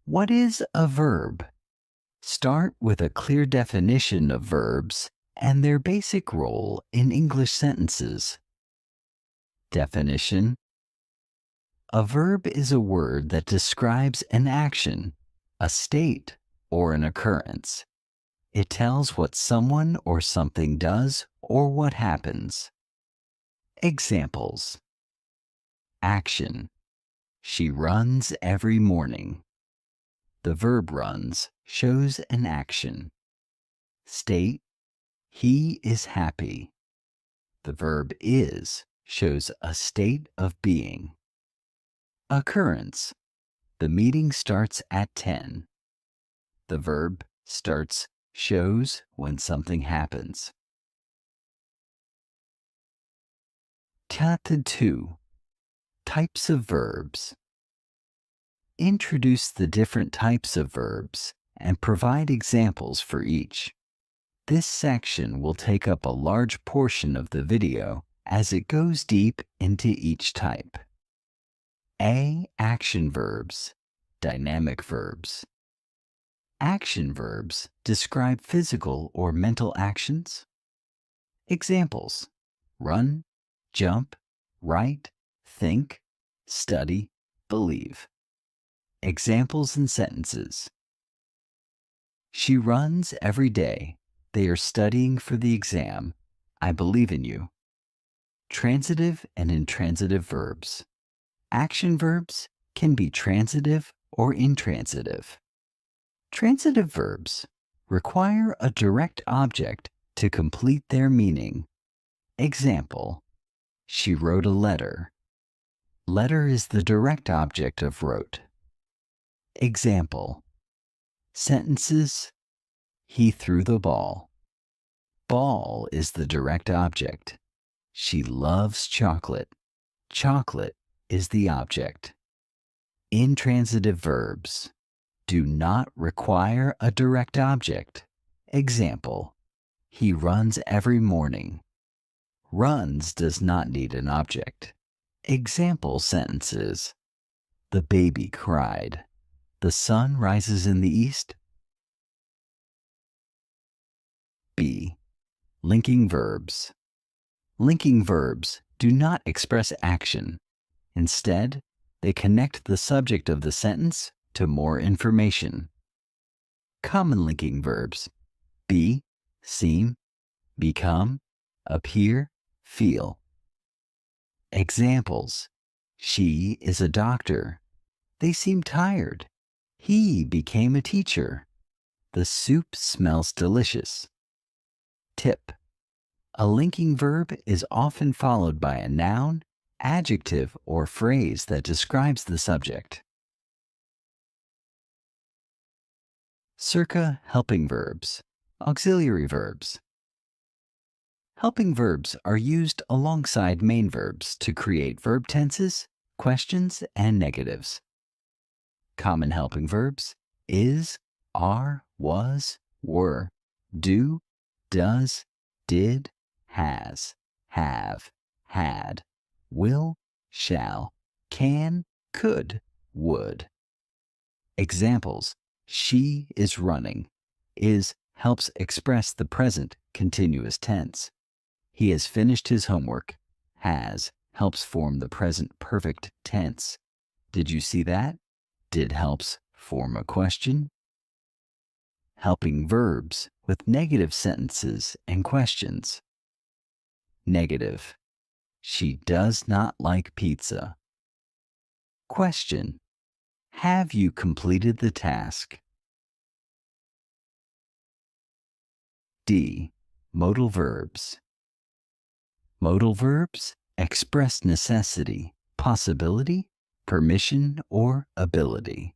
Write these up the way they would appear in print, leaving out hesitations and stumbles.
What is a verb? Start with a clear definition of verbs and their basic role in English sentences. Definition: a verb is a word that describes an action, a state, or an occurrence. It tells what someone or something does or what happens. Examples: action. She runs every morning. The verb runs shows an action. State: he is happy. The verb is shows a state of being. Occurrence: the meeting starts at 10. The verb starts shows when something happens. Chapter 2: Types of verbs. Introduce the different types of verbs and provide examples for each. This section will take up a large portion of the video as it goes deep into each type. A. Action verbs. Dynamic verbs. Action verbs describe physical or mental actions. Examples: run, jump, write, think, study, believe. Examples and sentences: she runs every day. They are studying for the exam. I believe in you. Transitive and intransitive verbs. Action verbs can be transitive or intransitive. Transitive verbs require a direct object to complete their meaning. Example: she wrote a letter. Letter is the direct object of wrote. Example: sentences: he threw the ball. Ball is the direct object. She loves chocolate. Chocolate is the object. Intransitive verbs do not require a direct object. Example: he runs every morning. Runs does not need an object. Example sentences: the baby cried. The sun rises in the east. B. Linking verbs. Linking verbs do not express action. Instead, they connect the subject of the sentence to more information. Common linking verbs: be, seem, become, appear, feel. Examples: she is a doctor. They seem tired. He became a teacher. The soup smells delicious. Tip: a linking verb is often followed by a noun, adjective, or phrase that describes the subject. Circa helping verbs. Auxiliary verbs. Helping verbs are used alongside main verbs to create verb tenses, questions, and negatives. Common helping verbs: is, are, was, were, do, does, did, has, have, had, will, shall, can, could, would. Examples: she is running. Is helps express the present continuous tense. He has finished his homework. Has helps form the present perfect tense. Did you see that? Did helps form a question. Helping verbs with negative sentences and questions. Negative: she does not like pizza. Question: have you completed the task? D. Modal verbs. Modal verbs express necessity, possibility, permission, or ability.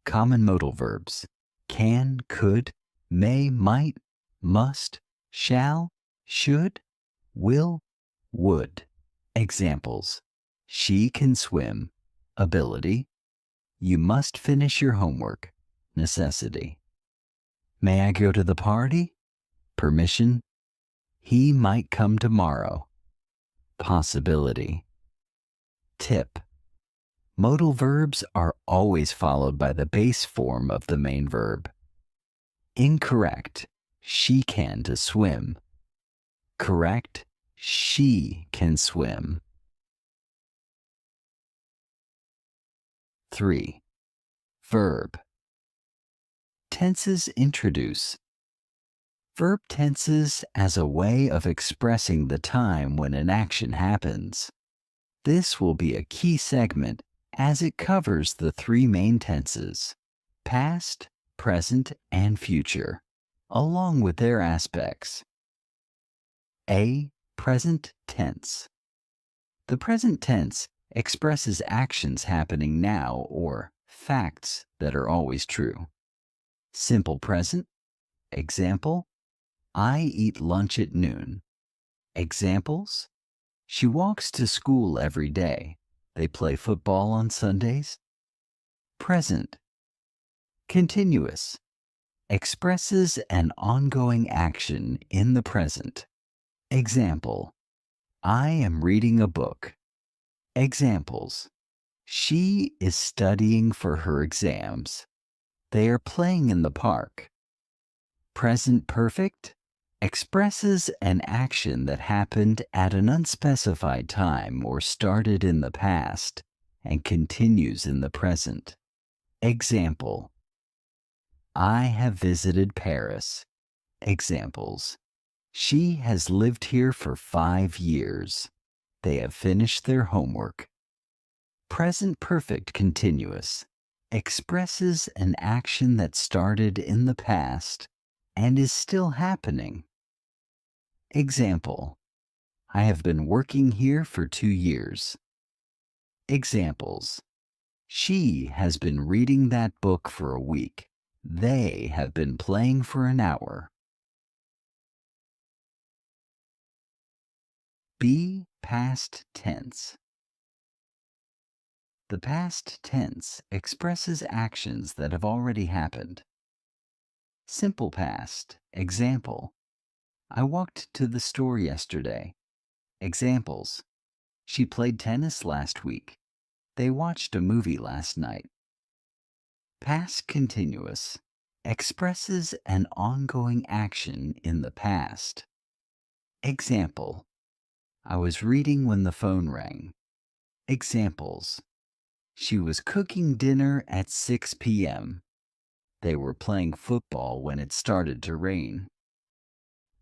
Common modal verbs: can, could, may, might, must, shall, should, will, would. Examples: she can swim. Ability: you must finish your homework. Necessity. May I go to the party? Permission: he might come tomorrow. Possibility. Tip: Modal verbs are always followed by the base form of the main verb. Incorrect. She can to swim. Correct. She can swim. 3. Verb. Tenses introduce. Verb tenses as a way of expressing the time when an action happens. This will be a key segment as it covers the three main tenses, past, present, and future, along with their aspects. A. Present tense. The present tense expresses actions happening now or facts that are always true. Simple present. Example, I eat lunch at noon. Examples, she walks to school every day. They play football on Sundays. Present. Continuous. Expresses an ongoing action in the present. Example, I am reading a book. Examples, she is studying for her exams. They are playing in the park. Present perfect expresses an action that happened at an unspecified time or started in the past and continues in the present. Example, I have visited Paris. Examples, she has lived here for 5 years. They have finished their homework. Present perfect continuous expresses an action that started in the past and is still happening. Example, I have been working here for 2 years. Examples, she has been reading that book for a week. They have been playing for an hour. B. Past tense. The past tense expresses actions that have already happened. Simple past. Example, I walked to the store yesterday. Examples, she played tennis last week. They watched a movie last night. Past continuous expresses an ongoing action in the past. Example, I was reading when the phone rang. Examples, she was cooking dinner at 6 p.m. They were playing football when it started to rain.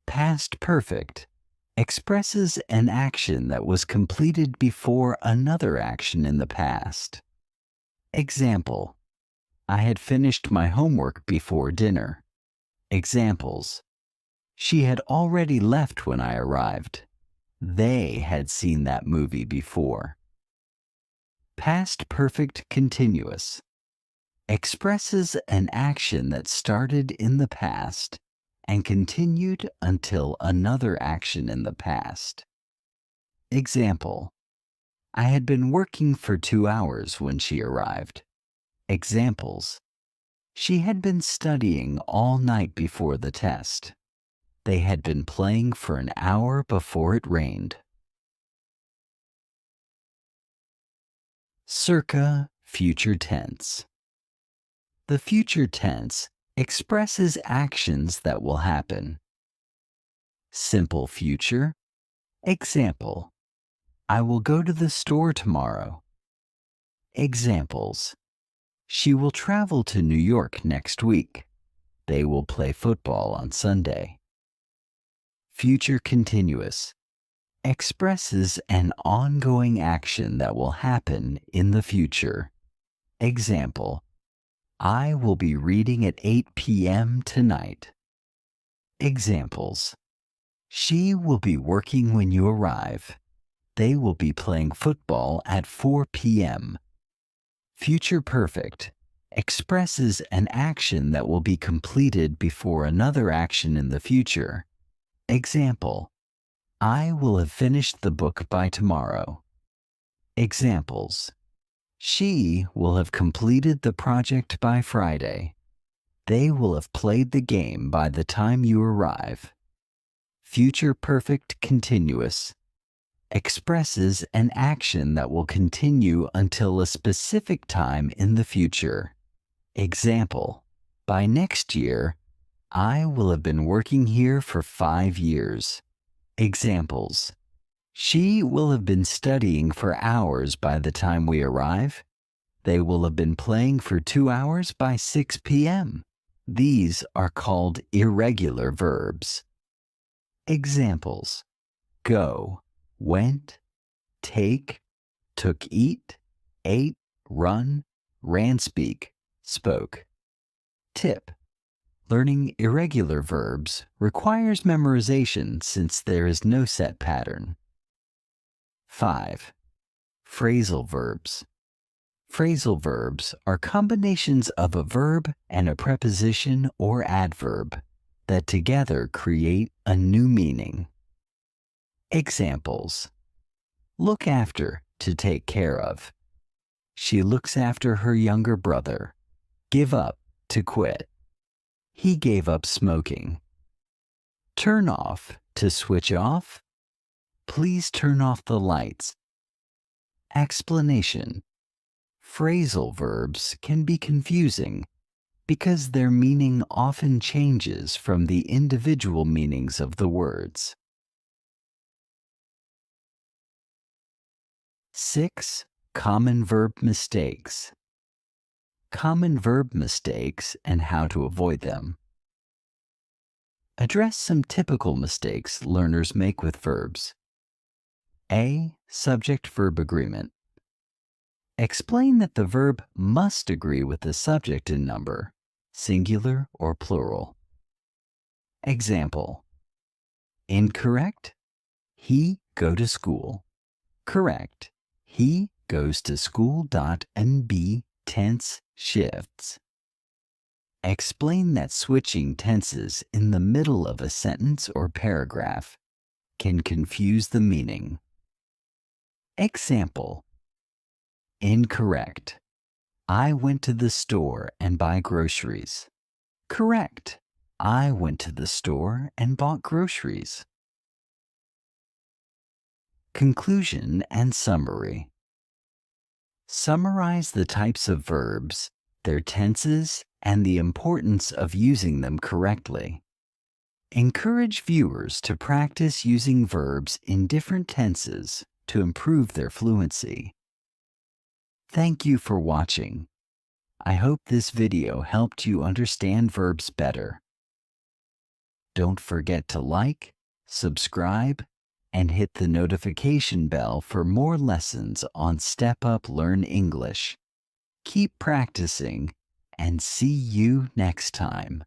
Past perfect expresses an action that was completed before another action in the past. Example, I had finished my homework before dinner. Examples, she had already left when I arrived. They had seen that movie before. Past perfect continuous expresses an action that started in the past and continued until another action in the past. Example, I had been working for 2 hours when she arrived. Examples, she had been studying all night before the test. They had been playing for an hour before it rained. Circa future tense. The future tense expresses actions that will happen. Simple future. Example, I will go to the store tomorrow. Examples, she will travel to New York next week. They will play football on Sunday. Future continuous expresses an ongoing action that will happen in the future. Example, I will be reading at 8 p.m. tonight. Examples, she will be working when you arrive. They will be playing football at 4 p.m. Future perfect expresses an action that will be completed before another action in the future. Example, I will have finished the book by tomorrow. Examples, she will have completed the project by Friday. They will have played the game by the time you arrive. Future perfect continuous expresses an action that will continue until a specific time in the future. Example, by next year, I will have been working here for 5 years. Examples, she will have been studying for hours by the time we arrive. They will have been playing for 2 hours by 6 p.m. These are called irregular verbs. Examples, go, went, take, took eat, ate, run, ran speak, spoke. Tip: learning irregular verbs requires memorization since there is no set pattern. 5. Phrasal verbs. Phrasal verbs are combinations of a verb and a preposition or adverb that together create a new meaning. Examples, look after, to take care of. She looks after her younger brother. Give up, to quit. He gave up smoking. Turn off, to switch off. Please turn off the lights. Explanation. Phrasal verbs can be confusing because their meaning often changes from the individual meanings of the words. 6. Common verb mistakes. Common verb mistakes and how to avoid them. Address some typical mistakes learners make with verbs. A. Subject-verb agreement. Explain that the verb must agree with the subject in number, singular or plural. Example, incorrect, he go to school. Correct, he goes to school. And B. Tense shifts. Explain that switching tenses in the middle of a sentence or paragraph can confuse the meaning. Example, incorrect, I went to the store and buy groceries. Correct, I went to the store and bought groceries. Conclusion and summary. Summarize the types of verbs, their tenses, and the importance of using them correctly. Encourage viewers to practice using verbs in different tenses to improve their fluency. Thank you for watching. I hope this video helped you understand verbs better. Don't forget to like, subscribe, and hit the notification bell for more lessons on Step Up Learn English. Keep practicing, and see you next time.